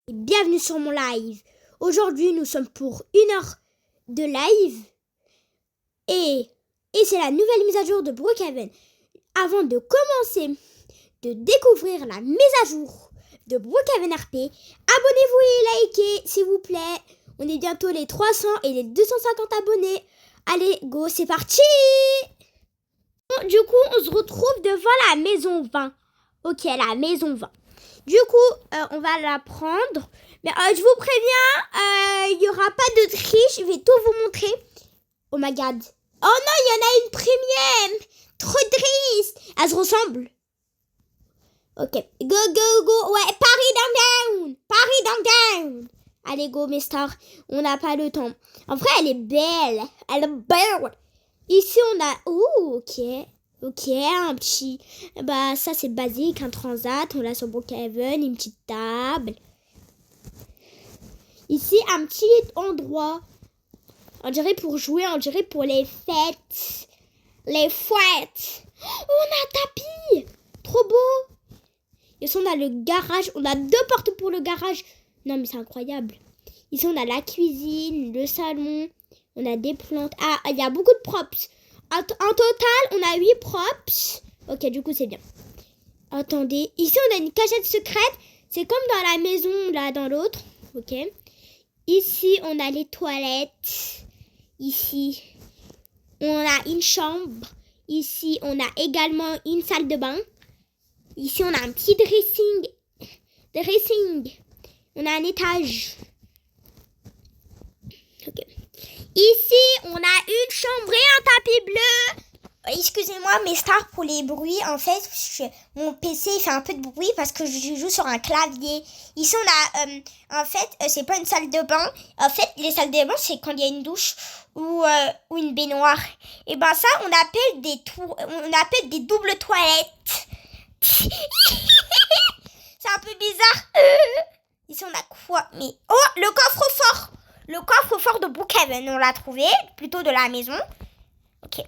Et bienvenue sur mon live. Aujourd'hui, nous sommes pour 1 heure de live et c'est la nouvelle mise à jour de Brookhaven. Avant de commencer de découvrir la mise à jour de Brookhaven RP, abonnez-vous et likez s'il vous plaît. On est bientôt les 300 et les 250 abonnés. Allez, go, c'est parti. Bon, du coup, on se retrouve devant la maison 20. Ok, la maison 20. Du coup, on va la prendre. Mais je vous préviens, il n'y aura pas de triche. Je vais tout vous montrer. Oh my god. Oh non, il y en a une première. Trop triste. Elles se ressemblent. Ok. Go, go, go. Ouais, Paris down. Paris down. Allez, go, mes stars. On n'a pas le temps. En vrai, elle est belle. Elle est belle. Ici, on a... Oh, ok. Ok, un petit... Bah, ça, c'est basique, un transat. On l'a sur Brookhaven, une petite table. Ici, un petit endroit. On dirait pour jouer, on dirait pour les fêtes. Les fêtes. Oh, on a un tapis. Trop beau. Ici, on a le garage. On a 2 portes pour le garage. Non, mais c'est incroyable. Ici, on a la cuisine, le salon. On a des plantes. Ah, il y a beaucoup de props. En total, on a 8 props. Ok, du coup, c'est bien. Attendez. Ici, on a une cachette secrète. C'est comme dans la maison, là, dans l'autre. Ok. Ici, on a les toilettes. Ici, on a une chambre. Ici, on a également une salle de bain. Ici, on a un petit dressing. On a un étage. Ok. Ici, on a une chambre et un tapis bleu. Excusez-moi, mes stars, pour les bruits. En fait, mon PC fait un peu de bruit parce que je joue sur un clavier. Ici, on a... en fait, c'est pas une salle de bain. En fait, les salles de bain, c'est quand il y a une douche ou une baignoire. Et ben ça, on appelle des doubles toilettes. C'est un peu bizarre. Ici, on a quoi? Mais... Oh, le coffre-fort. Le coffre-fort de Brookhaven, on l'a trouvé, plutôt de la maison. Ok.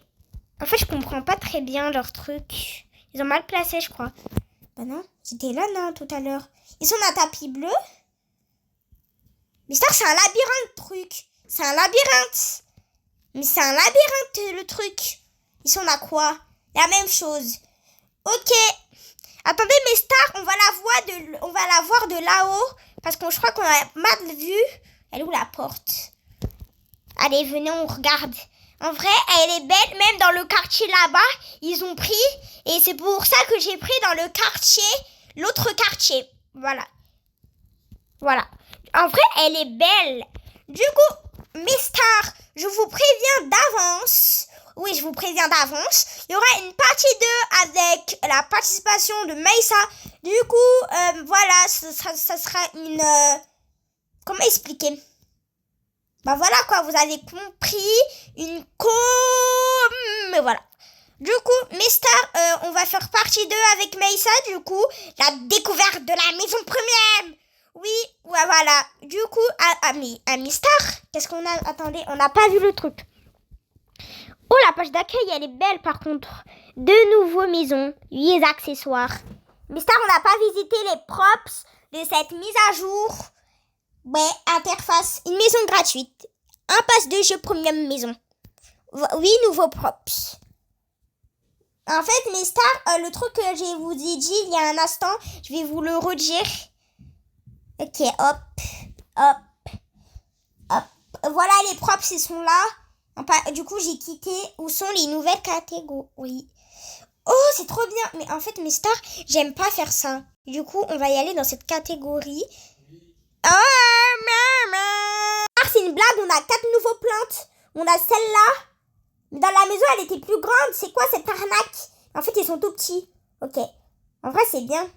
En fait, je comprends pas très bien leur truc. Ils ont mal placé, je crois. Bah non, c'était là, non, tout à l'heure. Ils sont un tapis bleu. Mais ça, c'est un labyrinthe, truc. C'est un labyrinthe. Mais c'est un labyrinthe, le truc. Ils sont à quoi? La même chose. Ok. Attendez, mes stars, on va la voir de là-haut. Parce que je crois qu'on a mal vu. Elle est où la porte? Allez, venez, on regarde. En vrai, elle est belle. Même dans le quartier là-bas, ils ont pris. Et c'est pour ça que j'ai pris dans le quartier, l'autre quartier. Voilà. En vrai, elle est belle. Du coup, mes stars, je vous préviens d'avance. Oui, je vous préviens d'avance. Il y aura une partie 2 avec la participation de Maïssa. Du coup, voilà, ça sera une... Comment expliquer? Bah voilà quoi, vous avez compris. Mais voilà. Du coup, mes stars, on va faire partie 2 avec Maïssa. Du coup, la découverte de la maison première. Oui, ouais, voilà. Du coup, à mes stars, qu'est-ce qu'on a? Attendez, on n'a pas vu le truc. Oh, la page d'accueil, elle est belle par contre. 2 nouveaux maisons, 8 accessoires. Mes stars, on n'a pas visité les props de cette mise à jour. Ouais, interface, une maison gratuite. Un pass de jeu premium maison. 8 nouveaux props. En fait, mes stars, le truc que je vous ai dit il y a un instant, je vais vous le redire. Ok, hop. Voilà les props, ils sont là. Du coup, j'ai quitté. Où sont les nouvelles catégories? Oh, c'est trop bien. Mais en fait, mes stars, j'aime pas faire ça. Du coup, on va y aller dans cette catégorie. Oh, maman. Ah, c'est une blague, on a 4 nouveaux plantes. On a celle-là. Mais dans la maison, elle était plus grande. C'est quoi cette arnaque? En fait, ils sont tout petits. Ok. En vrai, c'est bien.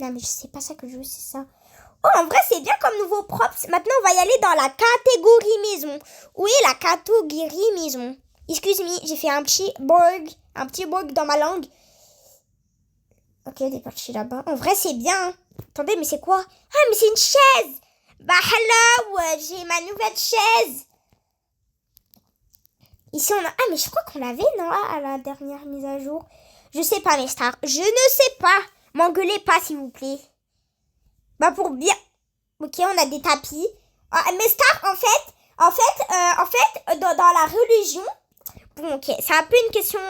Non, mais c'est pas ça que je veux, c'est ça. Oh, en vrai, c'est bien comme nouveau props. Maintenant, on va y aller dans la catégorie maison. Oui, la catégorie maison. Excuse-moi, j'ai fait un petit bug dans ma langue. Ok, on est parti là-bas. En vrai, c'est bien. Attendez, mais c'est quoi? Ah, mais c'est une chaise. Bah, hello, j'ai ma nouvelle chaise. Ici, on a... Ah, mais je crois qu'on l'avait, non? À la dernière mise à jour. Je sais pas, mes stars. Je ne sais pas. M'engueulez pas, s'il vous plaît. Bah, pour bien... Ok, on a des tapis. Mais Star, en fait, dans la religion, bon, ok, c'est un peu une question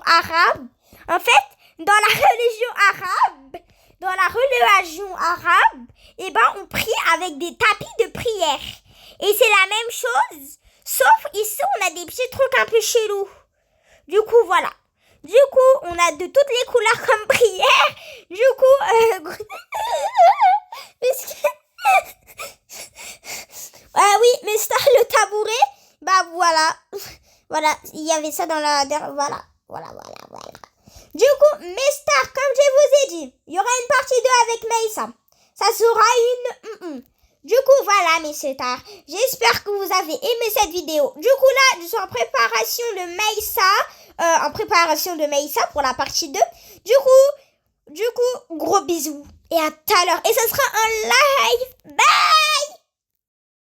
arabe. En fait, dans la religion arabe, eh ben, on prie avec des tapis de prière. Et c'est la même chose, sauf ici, on a des petits trucs un peu chelous. Du coup, voilà. Du coup, on a de toutes les couleurs comme prière. Du coup, ah oui, mais Star, le tabouret, bah voilà. Voilà, il y avait ça dans la... Voilà. Du coup, mes stars, comme je vous ai dit, il y aura une partie 2 avec Maïssa. Ça sera une... Du coup, voilà, mes stars. J'espère que vous avez aimé cette vidéo. Du coup, là, je suis en préparation de Maïssa. Pour la partie 2. Du coup, gros bisous. Et à tout à l'heure. Et ce sera un live